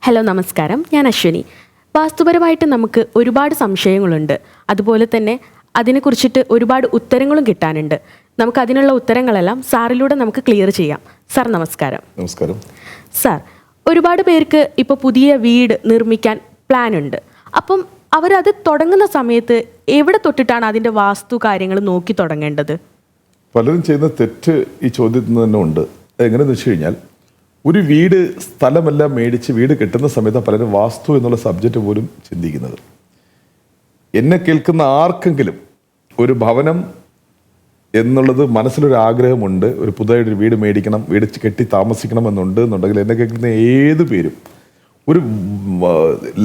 Hello നമസ്കാരം, ഞാൻ അശ്വിനി. വാസ്തുപരമായിട്ട് നമുക്ക് ഒരുപാട് സംശയങ്ങളുണ്ട്. അതുപോലെ തന്നെ അതിനെക്കുറിച്ചിട്ട് ഒരുപാട് ഉത്തരങ്ങളും കിട്ടാനുണ്ട്. നമുക്ക് അതിനുള്ള ഉത്തരങ്ങളെല്ലാം സാറിലൂടെ നമുക്ക് ക്ലിയർ ചെയ്യാം. സാർ നമസ്കാരം. നമസ്കാരം. സാർ, ഒരുപാട് പേർക്ക് ഇപ്പോൾ പുതിയ വീട് നിർമ്മിക്കാൻ പ്ലാൻ ഉണ്ട്. അപ്പം അവരത് തുടങ്ങുന്ന സമയത്ത് എവിടെ തൊട്ടിട്ടാണ് അതിൻ്റെ വാസ്തു കാര്യങ്ങൾ നോക്കി തുടങ്ങേണ്ടത്? പലരും ചെയ്യുന്ന തെറ്റ് ഈ ചോദ്യത്തിൽ തന്നെ ഉണ്ട്. എങ്ങനെയെന്ന് വെച്ച് കഴിഞ്ഞാൽ, ഒരു വീട് സ്ഥലമെല്ലാം മേടിച്ച് വീട് കെട്ടുന്ന സമയത്ത് പലരും വാസ്തു എന്നുള്ള സബ്ജക്റ്റ് പോലും ചിന്തിക്കുന്നത്. എന്നെ കേൾക്കുന്ന ആർക്കെങ്കിലും ഒരു ഭവനം എന്നുള്ളത് മനസ്സിലൊരു ആഗ്രഹമുണ്ട്, ഒരു പുതിയൊരു വീട് മേടിക്കണം, വീട് കെട്ടി താമസിക്കണം എന്നുണ്ടെങ്കിൽ എന്നെ കേൾക്കുന്ന ഏത് പേരും ഒരു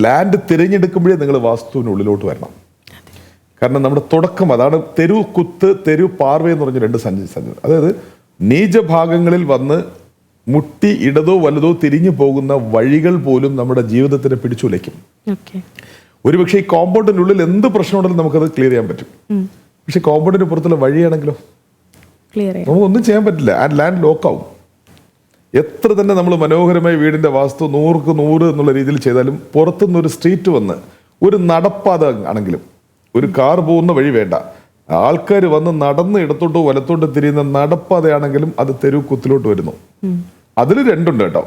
ലാൻഡ് തിരഞ്ഞെടുക്കുമ്പോഴേ നിങ്ങൾ വാസ്തുവിനുള്ളിലോട്ട് വരണം. കാരണം നമ്മുടെ തുടക്കം അതാണ്. തെരു കുത്ത്, തെരു പാർവ എന്ന് പറഞ്ഞ രണ്ട് സഞ്ചി. അതായത് നീചഭാഗങ്ങളിൽ വന്ന് മുട്ടി ഇടതോ വലതോ തിരിഞ്ഞു പോകുന്ന വഴികൾ പോലും നമ്മുടെ ജീവിതത്തിനെ പിടിച്ചുലയ്ക്കും. ഒരുപക്ഷെ ഈ കോമ്പൗണ്ടിനുള്ളിൽ എന്ത് പ്രശ്നമുണ്ടെങ്കിലും നമുക്കത് ക്ലിയർ ചെയ്യാൻ പറ്റും. പക്ഷെ കോമ്പൗണ്ടിന് പുറത്തുള്ള വഴിയാണെങ്കിലോ നമുക്കൊന്നും ചെയ്യാൻ പറ്റില്ല. ആ ലാൻഡ് ലോക്കാവും. എത്ര തന്നെ നമ്മൾ മനോഹരമായ വീടിന്റെ വാസ്തു 100ക്ക് 100 എന്നുള്ള രീതിയിൽ ചെയ്താലും പുറത്തുനിന്നൊരു സ്ട്രീറ്റ് വന്ന് ഒരു നടപ്പാത ആണെങ്കിലും, ഒരു കാർ പോകുന്ന വഴി വേണ്ട, ആൾക്കാർ വന്ന് നടന്ന് ഇടത്തോട്ടോ വലത്തോട്ടോ തിരിയുന്ന നടപ്പാതയാണെങ്കിലും അത് തെരുവ് കുത്തിലോട്ട് വരുന്നു. അതിൽ രണ്ടുണ്ട് കേട്ടോ.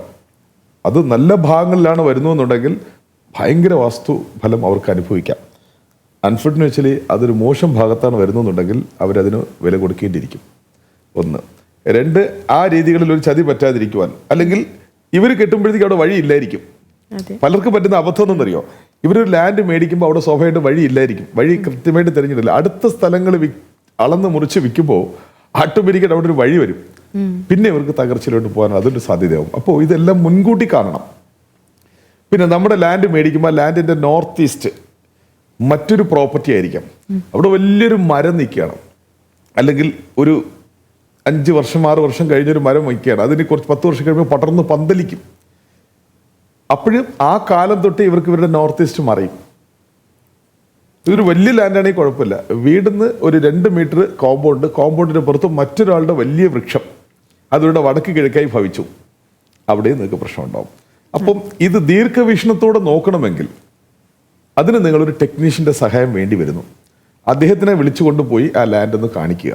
അത് നല്ല ഭാഗങ്ങളിലാണ് വരുന്നതെന്നുണ്ടെങ്കിൽ ഭയങ്കര വാസ്തു ഫലം അവർക്ക് അനുഭവിക്കാം. അൺഫോർച്യുനേറ്റ്ലി അതൊരു മോശം ഭാഗത്താണ് വരുന്നതെന്നുണ്ടെങ്കിൽ അവരതിന് വില കൊടുക്കേണ്ടിയിരിക്കും. ഒന്ന്. രണ്ട്, ആ രീതികളിൽ ഒരു ചതി പറ്റാതിരിക്കുവാൻ, അല്ലെങ്കിൽ ഇവർ കെട്ടുമ്പോഴത്തേക്ക് അവിടെ വഴി ഇല്ലായിരിക്കും. പലർക്കും പറ്റുന്ന അബദ്ധം എന്നറിയോ, ഇവരൊരു ലാൻഡ് മേടിക്കുമ്പോൾ അവിടെ സ്വാഭാവികമായിട്ട് വഴി ഇല്ലായിരിക്കും. വഴി കൃത്യമായിട്ട് തിരഞ്ഞെടുക്കില്ല. അടുത്ത സ്ഥലങ്ങൾ അളന്ന് മുറിച്ച് വിൽക്കുമ്പോൾ ഓട്ടോമാറ്റിക്കായിട്ട് അവിടെ ഒരു വഴി വരും. പിന്നെ ഇവർക്ക് തകർച്ചയിലോട്ട് പോകാൻ അതൊരു സാധ്യതയാവും. അപ്പോൾ ഇതെല്ലാം മുൻകൂട്ടി കാണണം. പിന്നെ നമ്മുടെ ലാൻഡ് മേടിക്കുമ്പോൾ ലാൻഡിന്റെ നോർത്ത് ഈസ്റ്റ് മറ്റൊരു പ്രോപ്പർട്ടി ആയിരിക്കാം. അവിടെ വലിയൊരു മരം നിൽക്കുകയാണ്, അല്ലെങ്കിൽ ഒരു 5 വർഷം 6 വർഷം കഴിഞ്ഞൊരു മരം വയ്ക്കുകയാണ്. അതിന് കുറച്ച് 10 വർഷം കഴിയുമ്പോൾ പടർന്ന് പന്തലിക്കും. അപ്പോഴും ആ കാലം തൊട്ട് ഇവർക്ക് ഇവരുടെ നോർത്ത് ഈസ്റ്റ് മറിയും. ഇതൊരു വലിയ ലാൻഡാണെങ്കിൽ കുഴപ്പമില്ല. വീടിന്ന് ഒരു 2 മീറ്റർ കോമ്പൗണ്ടിന് പുറത്ത് മറ്റൊരാളുടെ വലിയ വൃക്ഷം അതിവിടെ വടക്ക് കിഴക്കായി ഭവിച്ചു, അവിടെയും നിങ്ങൾക്ക് പ്രശ്നം ഉണ്ടാവും. അപ്പം ഇത് ദീർഘവീക്ഷണത്തോടെ നോക്കണമെങ്കിൽ അതിന് നിങ്ങളൊരു ടെക്നീഷ്യന്റെ സഹായം വേണ്ടി വരുന്നു. അദ്ദേഹത്തിനെ വിളിച്ചു കൊണ്ടുപോയി ആ ലാൻഡ് ഒന്ന് കാണിക്കുക.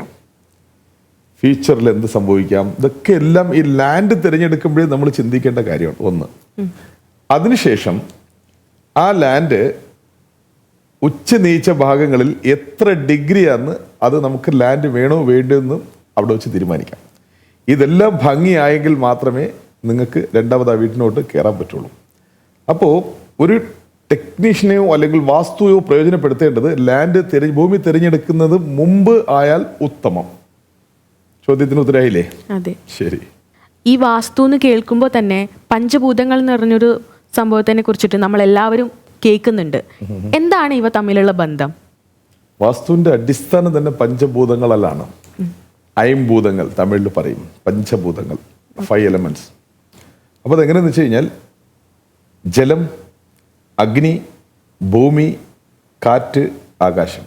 ഫ്യൂച്ചറിൽ എന്ത് സംഭവിക്കാം, ഇതൊക്കെ എല്ലാം ഈ ലാൻഡ് തിരഞ്ഞെടുക്കുമ്പോഴേ നമ്മൾ ചിന്തിക്കേണ്ട കാര്യമാണ്. ഒന്ന്. അതിനുശേഷം ആ ലാൻഡ് ഉച്ചനീച്ച ഭാഗങ്ങളിൽ എത്ര ഡിഗ്രിയാന്ന് അത് നമുക്ക് ലാൻഡ് വേണോ വേണ്ടെന്നും അവിടെ വെച്ച് തീരുമാനിക്കാം. ഇതെല്ലാം ഭംഗിയായെങ്കിൽ മാത്രമേ നിങ്ങൾക്ക് രണ്ടാമത് ആ വീട്ടിനോട്ട് കയറാൻ പറ്റുള്ളൂ. അപ്പോൾ ഒരു ടെക്നീഷ്യനെയോ അല്ലെങ്കിൽ വാസ്തുവോ പ്രയോജനപ്പെടുത്തേണ്ടത് ഭൂമി തിരഞ്ഞെടുക്കുന്നത് മുമ്പ് ആയാൽ ഉത്തമം. ചോദ്യത്തിന് ഉത്തരമായില്ലേ? അതെ, ശരി. ഈ വാസ്തു എന്ന് കേൾക്കുമ്പോൾ തന്നെ പഞ്ചഭൂതങ്ങൾ എന്ന് പറഞ്ഞൊരു സംഭവത്തിനെ കുറിച്ചിട്ട് നമ്മൾ എല്ലാവരും കേൾക്കുന്നുണ്ട്. എന്താണ് ഇവ തമ്മിലുള്ള ബന്ധം? വാസ്തുവിന്റെ അടിസ്ഥാനം തന്നെ പഞ്ചഭൂതങ്ങളല്ലാണ്. അയംഭൂതങ്ങൾ തമിഴിൽ പറയും, പഞ്ചഭൂതങ്ങൾ, 5 എലമെന്റ്സ്. അപ്പോൾ അതെങ്ങനെയെന്ന് വെച്ച് കഴിഞ്ഞാൽ ജലം, അഗ്നി, ഭൂമി, കാറ്റ്, ആകാശം.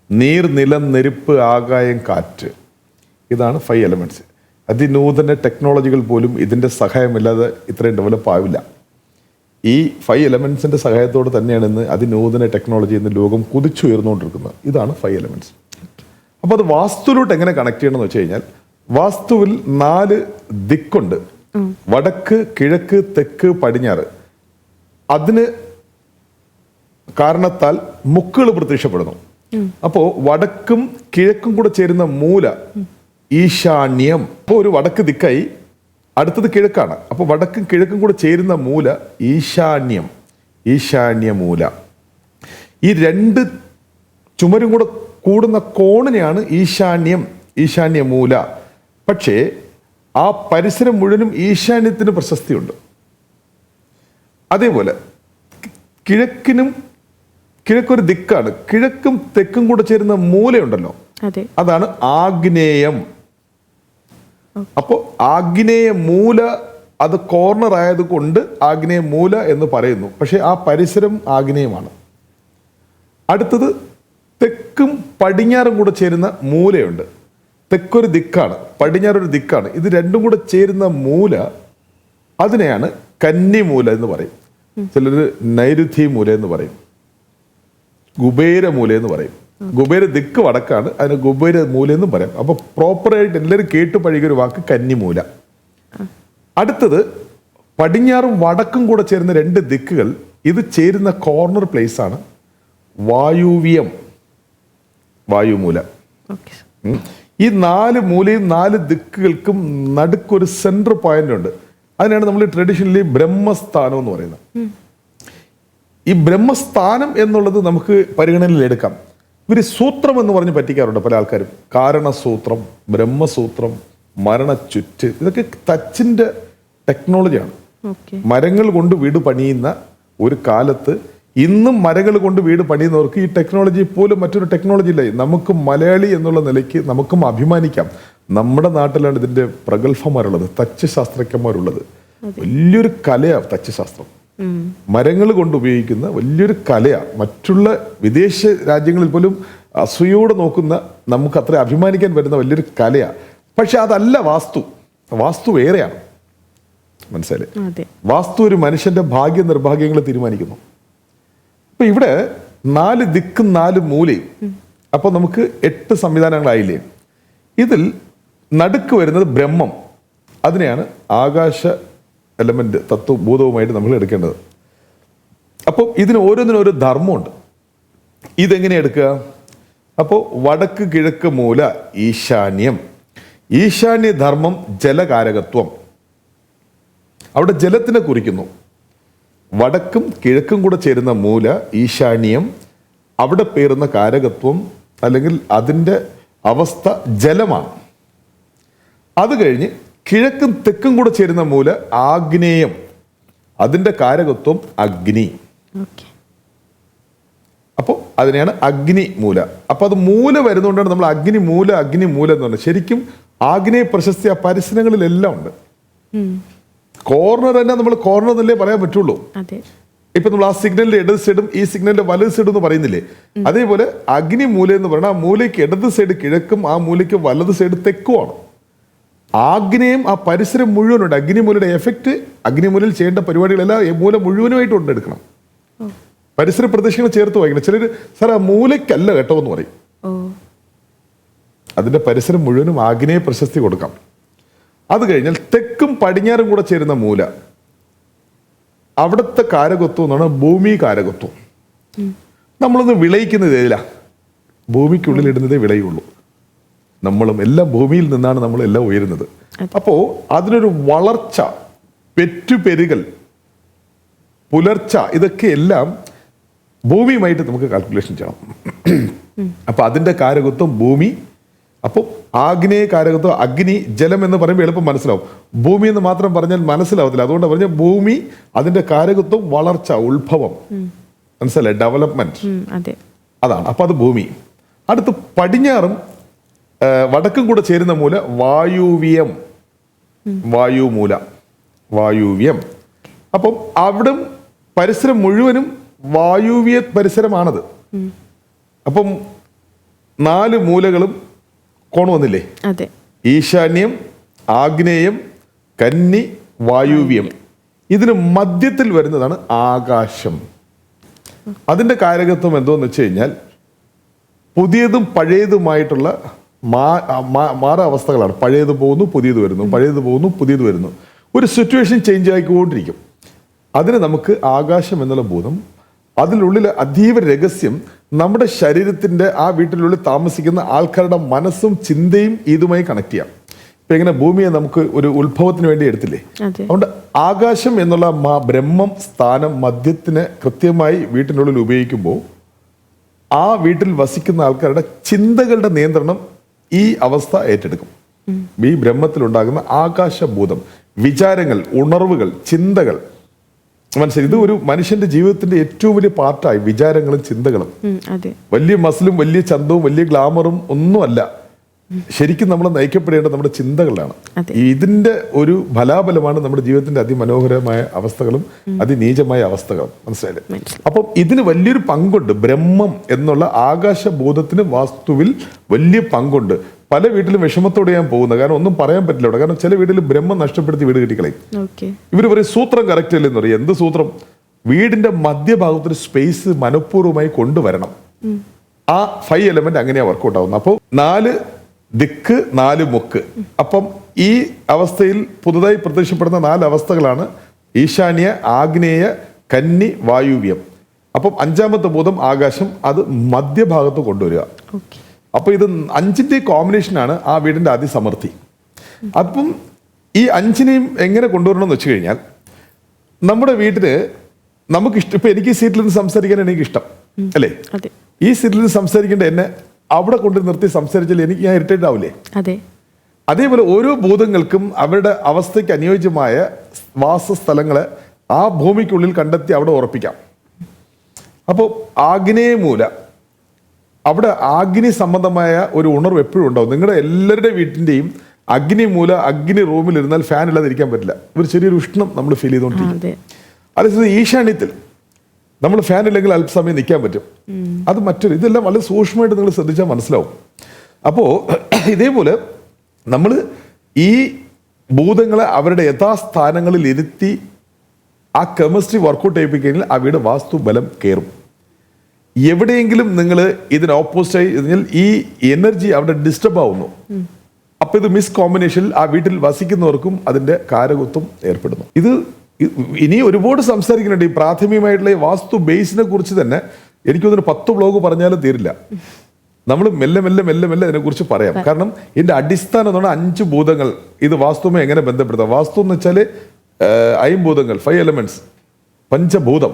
നീർ, നിലം, നെരുപ്പ്, ആകായം, കാറ്റ്. ഇതാണ് 5 എലമെന്റ്സ്. അതിനൂതന ടെക്നോളജികൾ പോലും ഇതിൻ്റെ സഹായമില്ലാതെ ഇത്രയും ഡെവലപ്പ് ആവില്ല. ഈ 5 എലമെന്റ്സിന്റെ സഹായത്തോടെ തന്നെയാണ് ഇന്ന് അതിനൂതന ടെക്നോളജി ഇന്ന് ലോകം കുതിച്ചുയർന്നുകൊണ്ടിരിക്കുന്നത്. ഇതാണ് 5 എലമെന്റ്സ്. അപ്പോൾ അത് വാസ്തുവിലോട്ട് എങ്ങനെ കണക്ട് ചെയ്യണമെന്ന് വെച്ച് കഴിഞ്ഞാൽ, വാസ്തുവിൽ 4 ദിക്കുണ്ട്: വടക്ക്, കിഴക്ക്, തെക്ക്, പടിഞ്ഞാറ്. അതിന് കാരണത്താൽ മുക്കുകൾ പ്രത്യക്ഷപ്പെടുന്നു. അപ്പോൾ വടക്കും കിഴക്കും കൂടെ ചേരുന്ന മൂല ഈശാന്യം. അപ്പോൾ ഒരു വടക്ക് ദിക്കായി, അടുത്തത് കിഴക്കാണ്. അപ്പോൾ വടക്കും കിഴക്കും കൂടെ ചേരുന്ന മൂല ഈശാന്യം, ഈശാന്യമൂല. ഈ 2 ചുമരും കൂടെ കൂടുന്ന കോണിനെയാണ് ഈശാന്യം, ഈശാന്യമൂല. പക്ഷേ ആ പരിസരം മുഴുവനും ഈശാന്യത്തിന് പ്രശസ്തിയുണ്ട്. അതേപോലെ കിഴക്കൊരു ദിക്കാണ്. കിഴക്കും തെക്കും കൂടെ ചേരുന്ന മൂലയുണ്ടല്ലോ, അതാണ് ആഗ്നേയം. അപ്പോൾ ആഗ്നേയ മൂല, അത് കോർണർ ആയതുകൊണ്ട് ആഗ്നേയ മൂല എന്ന് പറയുന്നു. പക്ഷെ ആ പരിസരം ആഗ്നേയമാണ്. അടുത്തത് തെക്കും പടിഞ്ഞാറും കൂടെ ചേരുന്ന മൂലയുണ്ട്. തെക്കൊരു ദിക്കാണ്, പടിഞ്ഞാറൊരു ദിക്കാണ്. ഇത് രണ്ടും കൂടെ ചേരുന്ന മൂല, അതിനെയാണ് കന്നിമൂല എന്ന് പറയും. ചിലര് നൈരുതി മൂല എന്ന് പറയും, കുബേര മൂല എന്ന് പറയും. കുബേര ദിക്ക് വടക്കാണ്, അതിന് കുബേര മൂല എന്നും പറയാം. അപ്പൊ പ്രോപ്പറായിട്ട് എല്ലാവരും കേട്ട് പഴകിയ ഒരു വാക്ക് കന്നിമൂല. അടുത്തത് പടിഞ്ഞാറും വടക്കും കൂടെ ചേരുന്ന 2 ദിക്കുകൾ, ഇത് ചേരുന്ന കോർണർ പ്ലേസ് ആണ് വായുവ്യം, വായുമൂല. ഈ 4 മൂലയും 4 ദിക്കുകൾക്കും നടുക്കൊരു സെൻട്രൽ പോയിന്റ് ഉണ്ട്. അതിനാണ് നമ്മൾ ട്രഡീഷണലി ബ്രഹ്മസ്ഥാനം എന്ന് പറയുന്നത്. ഈ ബ്രഹ്മസ്ഥാനം എന്നുള്ളത് നമുക്ക് പരിഗണനയിൽ എടുക്കാം. ഇവര് സൂത്രം എന്ന് പറഞ്ഞ് പറ്റിക്കാറുണ്ട് പല ആൾക്കാരും. കാരണസൂത്രം, ബ്രഹ്മസൂത്രം, മരണച്ചുറ്റ്, ഇതൊക്കെ തച്ചിന്റെ ടെക്നോളജിയാണ്. മരങ്ങൾ കൊണ്ട് വീട് പണിയുന്ന ഒരു കാലത്ത് ഇന്നും മരങ്ങൾ കൊണ്ട് വീട് പണിയുന്നവർക്ക് ഈ ടെക്നോളജി പോലും മറ്റൊരു ടെക്നോളജി ഇല്ല. നമുക്ക് മലയാളി എന്നുള്ള നിലയ്ക്ക് നമുക്കും അഭിമാനിക്കാം. നമ്മുടെ നാട്ടിലാണ് ഇതിന്റെ പ്രഗത്ഭന്മാരുള്ളത്, തച്ച് ശാസ്ത്രജ്ഞന്മാരുള്ളത്. വലിയൊരു കലയാണ് തച്ച് ശാസ്ത്രം. മരങ്ങൾ കൊണ്ട് ഉപയോഗിക്കുന്ന വലിയൊരു കലയാണ്. മറ്റുള്ള വിദേശ രാജ്യങ്ങളിൽ പോലും അസൂയോടെ നോക്കുന്ന നമുക്ക് അത്ര അഭിമാനിക്കാൻ വരുന്ന വലിയൊരു കലയാണ്. പക്ഷെ അതല്ല വാസ്തു. വാസ്തു വേറെയാണ്, മനസ്സിലായി? വാസ്തു ഒരു മനുഷ്യന്റെ ഭാഗ്യ നിർഭാഗ്യങ്ങളെ തീരുമാനിക്കുന്നു. അപ്പൊ ഇവിടെ 4 ദിക്കും 4 മൂലയും, അപ്പൊ നമുക്ക് 8 സംവിധാനങ്ങളായില്ലേ? ഇതിൽ നടുക്ക് വരുന്നത് ബ്രഹ്മം. അതിനെയാണ് ആകാശ എലമെന്റ് തത്വബോധവുമായിട്ട് നമ്മൾ എടുക്കേണ്ടത്. അപ്പോൾ ഇതിന് ഓരോന്നിനും ഒരു ധർമ്മമുണ്ട്. ഇതെങ്ങനെ എടുക്കുക? അപ്പോൾ വടക്ക് കിഴക്ക് മൂല ഈശാന്യം. ഈശാന്യ ധർമ്മം ജലകാരകത്വം. അവിടെ ജലത്തിനെ കുറിക്കുന്നു. വടക്കും കിഴക്കും കൂടെ ചേരുന്ന മൂല ഈശാന്യം. അവിടെ പേറുന്ന കാരകത്വം അല്ലെങ്കിൽ അതിൻ്റെ അവസ്ഥ ജലമാണ്. അത് കഴിഞ്ഞ് കിഴക്കും തെക്കും കൂടെ ചേരുന്ന മൂല ആഗ്നേയം. അതിൻ്റെ കാരകത്വം അഗ്നി. അപ്പോൾ അതിനെയാണ് അഗ്നി മൂല. അപ്പൊ അത് മൂല വരുന്നതുകൊണ്ടാണ് നമ്മൾ അഗ്നി മൂല എന്ന് പറഞ്ഞത്. ശരിക്കും ആഗ്നേയ പ്രശസ്തി ആ പരിസരങ്ങളിലെല്ലാം ഉണ്ട്. കോർണർ തന്നെ നമ്മൾ കോർണർ എന്നല്ലേ പറയാൻ പറ്റുള്ളൂ. ഇപ്പൊ നമ്മൾ ആ സിഗ്നലിന്റെ ഇടത് സൈഡും ഈ സിഗ്നലിന്റെ വലത് സൈഡും എന്ന് പറയുന്നില്ലേ, അതേപോലെ അഗ്നി മൂല എന്ന് പറഞ്ഞാൽ ആ മൂലയ്ക്ക് ഇടത് സൈഡ് കിഴക്കും ആ മൂലയ്ക്ക് വലത് സൈഡ് തെക്കുമാണ്. ആഗ്നേയം ആ പരിസരം മുഴുവനുണ്ട്. അഗ്നിമൂലയുടെ എഫക്റ്റ്, അഗ്നിമൂലയിൽ ചെയ്യേണ്ട പരിപാടികളെല്ലാം മൂല മുഴുവനുമായിട്ട് കൊണ്ടെടുക്കണം. പരിസര പ്രദേശങ്ങൾ ചേർത്ത് വായിക്കണം. ചിലർ സാർ ആ മൂലയ്ക്കല്ല കേട്ടോ എന്ന് പറയും. അതിന്റെ പരിസരം മുഴുവനും ആഗ്നേയ പ്രശസ്തി കൊടുക്കാം. അത് കഴിഞ്ഞാൽ തെക്കും പടിഞ്ഞാറും കൂടെ ചേരുന്ന മൂല, അവിടുത്തെ കാരകത്വം എന്നാണ് ഭൂമി കാരകത്വം. നമ്മളൊന്ന് വിളയിക്കുന്നത് ഏതിലാ? ഭൂമിക്കുള്ളിൽ ഇടുന്നതേ വിളയുള്ളൂ. നമ്മളും എല്ലാം ഭൂമിയിൽ നിന്നാണ് നമ്മൾ എല്ലാം ഉയരുന്നത്. അപ്പോ അതിനൊരു വളർച്ച, പെറ്റുപെരുകൽ, പുലർച്ച, ഇതൊക്കെ എല്ലാം ഭൂമിയുമായിട്ട് നമുക്ക് കാൽക്കുലേഷൻ ചെയ്യണം. അപ്പൊ അതിന്റെ കാരകത്വം ഭൂമി. അപ്പോൾ ആഗ്നേയ കാരകത്വം അഗ്നി. ജലം എന്ന് പറയുമ്പോൾ എളുപ്പം മനസ്സിലാവും. ഭൂമി എന്ന് മാത്രം പറഞ്ഞാൽ മനസ്സിലാവത്തില്ല. അതുകൊണ്ട് പറഞ്ഞ ഭൂമി, അതിന്റെ കാരകത്വം വളർച്ച, ഉത്ഭവം, മനസ്സിലായി? ഡെവലപ്മെന്റ്, അതാണ്. അപ്പൊ അത് ഭൂമി. അടുത്ത് പടിഞ്ഞാറും വടക്കും കൂടെ ചേരുന്ന മൂല വായുവ്യം, വായുമൂല, വായുവ്യം. അപ്പം അവിടം പരിസരം മുഴുവനും വായുവ്യ പരിസരമാണത്. അപ്പം 4 മൂലകളും കോൺ വന്നില്ലേ? ഈശാന്യം, ആഗ്നേയം, കന്നി, വായുവ്യം. ഇതിന് മധ്യത്തിൽ വരുന്നതാണ് ആകാശം. അതിന്റെ കാരകത്വം എന്തോന്ന് വെച്ച് കഴിഞ്ഞാൽ പുതിയതും പഴയതുമായിട്ടുള്ള മാറ അവസ്ഥകളാണ്. പഴയത് പോകുന്നു, പുതിയത് വരുന്നു, പഴയത് പോകുന്നു, പുതിയത് വരുന്നു. ഒരു സിറ്റുവേഷൻ ചേഞ്ച് ആയിക്കൊണ്ടിരിക്കും. അതിന് നമുക്ക് ആകാശം എന്നുള്ള ബോധം, അതിനുള്ളിൽ അതീവ രഹസ്യം, നമ്മുടെ ശരീരത്തിന്റെ ആ വീട്ടിനുള്ളിൽ താമസിക്കുന്ന ആൾക്കാരുടെ മനസ്സും ചിന്തയും ഇതുമായി കണക്ട് ചെയ്യാം. ഇപ്പൊ എങ്ങനെ ഭൂമിയെ നമുക്ക് ഒരു ഉത്ഭവത്തിന് വേണ്ടി എടുത്തില്ലേ? അതുകൊണ്ട് ആകാശം എന്നുള്ള ബ്രഹ്മം സ്ഥാനം മധ്യത്തിന് കൃത്യമായി വീട്ടിനുള്ളിൽ ഉപയോഗിക്കുമ്പോൾ ആ വീട്ടിൽ വസിക്കുന്ന ആൾക്കാരുടെ ചിന്തകളുടെ നിയന്ത്രണം ഈ അവസ്ഥ ഏറ്റെടുക്കും. ഈ ബ്രഹ്മത്തിലുണ്ടാകുന്ന ആകാശബോധം, വിചാരങ്ങൾ, ഉണർവുകൾ, ചിന്തകൾ, മനസ്സിലായി? ഇത് ഒരു മനുഷ്യന്റെ ജീവിതത്തിന്റെ ഏറ്റവും വലിയ പാർട്ടായി വിചാരങ്ങളും ചിന്തകളും. വലിയ മസിലും വലിയ ചന്തവും വലിയ ഗ്ലാമറും ഒന്നുമല്ല. ശരിക്കും നമ്മൾ നയിക്കപ്പെടേണ്ടത് നമ്മുടെ ചിന്തകളിലാണ്. ഇതിന്റെ ഒരു ഫലാഫലമാണ് നമ്മുടെ ജീവിതത്തിന്റെ അതിമനോഹരമായ അവസ്ഥകളും അതിനീചമായ അവസ്ഥകളും. മനസ്സിലായില്ലേ? അപ്പം ഇതിന് വലിയൊരു പങ്കുണ്ട്. ബ്രഹ്മം എന്നുള്ള ആകാശബോധത്തിന് വാസ്തുവിൽ വലിയ പങ്കുണ്ട്. പല വീട്ടിലും വിഷമത്തോടെ ഞാൻ പോകുന്നത്. കാരണം ഒന്നും പറയാൻ പറ്റില്ല അവിടെ. കാരണം ചില വീട്ടിൽ ബ്രഹ്മം നഷ്ടപ്പെടുത്തി വീട് കെട്ടിക്കളയും. ഇവർ പറയും സൂത്രം കറക്റ്റ് അല്ലെന്ന് പറയും. എന്ത് സൂത്രം? വീടിന്റെ മധ്യഭാഗത്തൊരു സ്പേസ് മനഃപൂർവ്വമായി കൊണ്ടുവരണം. ആ 5 എലമെന്റ് അങ്ങനെയാ വർക്കൗട്ട് ആവുന്നത്. അപ്പോൾ 4 ദിക്ക് 4 മുക്ക്. അപ്പം ഈ അവസ്ഥയിൽ പുതുതായി പ്രത്യക്ഷപ്പെടുന്ന 4 അവസ്ഥകളാണ് ഈശാന്യ, ആഗ്നേയ, കന്നി, വായുവ്യം. അപ്പം 5ാമത്തെ ഭൂതം ആകാശം, അത് മധ്യഭാഗത്ത് കൊണ്ടുവരിക. അപ്പൊ ഇത് 5ന്റെ കോമ്പിനേഷനാണ് ആ വീടിന്റെ അതിസമൃദ്ധി. അപ്പം ഈ 5നെയും എങ്ങനെ കൊണ്ടുവരണം എന്ന് വെച്ച് കഴിഞ്ഞാൽ, നമ്മുടെ വീട്ടില് നമുക്ക് ഇഷ്ടം, ഇപ്പൊ എനിക്ക് ഈ സീറ്റിൽ നിന്ന് സംസാരിക്കാൻ എനിക്ക് ഇഷ്ടം അല്ലേ? ഈ സീറ്റിൽ നിന്ന് സംസാരിക്കേണ്ട എന്നെ അവിടെ കൊണ്ട് നിർത്തി സംസാരിച്ചാൽ ഞാൻ ഇറിറ്റേറ്റ് ആവില്ലേ? അതെ. അതേപോലെ ഓരോ ഭൂതങ്ങൾക്കും അവരുടെ അവസ്ഥയ്ക്ക് അനുയോജ്യമായ വാസസ്ഥലങ്ങളെ ആ ഭൂമിക്കുള്ളിൽ കണ്ടെത്തി അവിടെ ഉറപ്പിക്കാം. അപ്പോൾ ആഗ്നേയമൂല, അവിടെ അഗ്നി സംബന്ധമായ ഒരു ഉണർവ് എപ്പോഴും ഉണ്ടാവും. നിങ്ങളുടെ എല്ലാവരുടെ വീട്ടിന്റെയും അഗ്നിമൂല, അഗ്നി റൂമിൽ ഇരുന്നാൽ ഫാൻ ഇല്ലാതെ ഇരിക്കാൻ പറ്റില്ല. ഒരു ചെറിയൊരു ഉഷ്ണം നമ്മൾ ഫീൽ ചെയ്തുകൊണ്ടിരിക്കും. അതേസമയം ഈശാന്യത്തിൽ നമ്മൾ ഫാൻ ഇല്ലെങ്കിൽ അല്പസമയം നിൽക്കാൻ പറ്റും. അത് മറ്റൊരു, ഇതെല്ലാം വളരെ സൂക്ഷ്മമായിട്ട് നിങ്ങൾ ശ്രദ്ധിച്ചാൽ മനസ്സിലാവും. അപ്പോൾ ഇതേപോലെ നമ്മൾ ഈ ഭൂതങ്ങളെ അവരുടെ യഥാസ്ഥാനങ്ങളിൽ ഇരുത്തി ആ കെമിസ്ട്രി വർക്കൗട്ട് ചെയ്യിപ്പിക്കഴിഞ്ഞാൽ അവയുടെ വാസ്തു ബലം കയറും. എവിടെയെങ്കിലും നിങ്ങൾ ഇതിന് ഓപ്പോസിറ്റായി കഴിഞ്ഞാൽ ഈ എനർജി അവിടെ ഡിസ്റ്റർബ് ആവുന്നു. അപ്പൊ ഇത് മിസ് കോമ്പിനേഷനിൽ ആ വീട്ടിൽ വസിക്കുന്നവർക്കും അതിന്റെ കാരകത്വം ഏർപ്പെടുന്നു. ഇത് ഇനി ഒരുപാട് സംസാരിക്കുന്നുണ്ട്. ഈ പ്രാഥമികമായിട്ടുള്ള ഈ വാസ്തു ബേസിനെ കുറിച്ച് തന്നെ എനിക്കൊന്നൊരു 10 വ്ലോഗ് പറഞ്ഞാലും തീരില്ല. നമ്മൾ മെല്ലെ മെല്ലെ മെല്ലെ മെല്ലെ അതിനെക്കുറിച്ച് പറയാം. കാരണം ഇതിന്റെ അടിസ്ഥാനം എന്ന് പറഞ്ഞാൽ 5 ഭൂതങ്ങൾ. ഇത് വാസ്തുവുമായി എങ്ങനെ ബന്ധപ്പെടുത്താം? വാസ്തു എന്ന് വെച്ചാൽ 5 ഭൂതങ്ങൾ, 5 എലമെന്റ്സ്, പഞ്ചഭൂതം.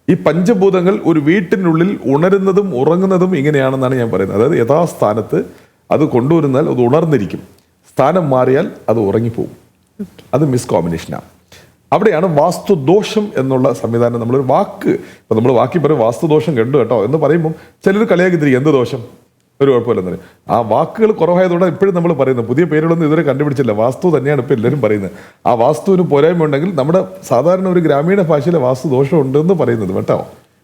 ഈ പഞ്ചഭൂതങ്ങൾ ഒരു വീട്ടിനുള്ളിൽ ഉണരുന്നതും ഉറങ്ങുന്നതും ഇങ്ങനെയാണെന്നാണ് ഞാൻ പറയുന്നത്. അതായത് യഥാസ്ഥാനത്ത് അത് കൊണ്ടുവരുന്നാൽ അത് ഉണർന്നിരിക്കും, സ്ഥാനം മാറിയാൽ അത് ഉറങ്ങിപ്പോവും. അത് മിസ് കോമ്പിനേഷനാണ്. അവിടെയാണ് വാസ്തുദോഷം എന്നുള്ള സംവിധാനം. നമ്മളൊരു വാക്ക്, ഇപ്പം നമ്മൾ വാക്കി പറയും വാസ്തുദോഷം കണ്ടു കേട്ടോ എന്ന് പറയുമ്പം ചിലർ കളിയാക്കി തിരിക്കും, എന്ത് ദോഷം, ഒരു കുഴപ്പമില്ലെന്ന് പറയും. ആ വാക്കുകൾ കുറവായതുകൊണ്ട് ഇപ്പോഴും നമ്മൾ പറയുന്നത്, പുതിയ പേരുകളൊന്നും ഇതുവരെ കണ്ടുപിടിച്ചില്ല, വാസ്തു തന്നെയാണ് ഇപ്പോൾ എല്ലാവരും പറയുന്നത്. ആ വാസ്തുവിന് പോരായ്മ ഉണ്ടെങ്കിൽ നമ്മുടെ സാധാരണ ഒരു ഗ്രാമീണ ഭാഷയിലെ വാസ്തുദോഷം ഉണ്ടെന്ന് പറയുന്നത് കേട്ടോ.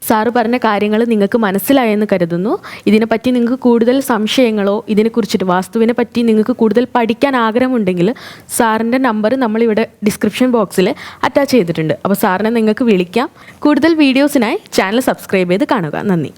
സാറ് പറഞ്ഞ കാര്യങ്ങൾ നിങ്ങൾക്ക് മനസ്സിലായെന്ന് കരുതുന്നു. ഇതിനെപ്പറ്റി നിങ്ങൾക്ക് കൂടുതൽ സംശയങ്ങളോ ഇതിനെക്കുറിച്ചിട്ട് വാസ്തുവിനെ പറ്റി നിങ്ങൾക്ക് കൂടുതൽ പഠിക്കാൻ ആഗ്രഹമുണ്ടെങ്കിൽ സാറിൻ്റെ നമ്പർ നമ്മളിവിടെ ഡിസ്ക്രിപ്ഷൻ ബോക്സിൽ അറ്റാച്ച് ചെയ്തിട്ടുണ്ട്. അപ്പോൾ സാറിനെ നിങ്ങൾക്ക് വിളിക്കാം. കൂടുതൽ വീഡിയോസിനായി ചാനൽ സബ്സ്ക്രൈബ് ചെയ്ത് കാണുക. നന്ദി.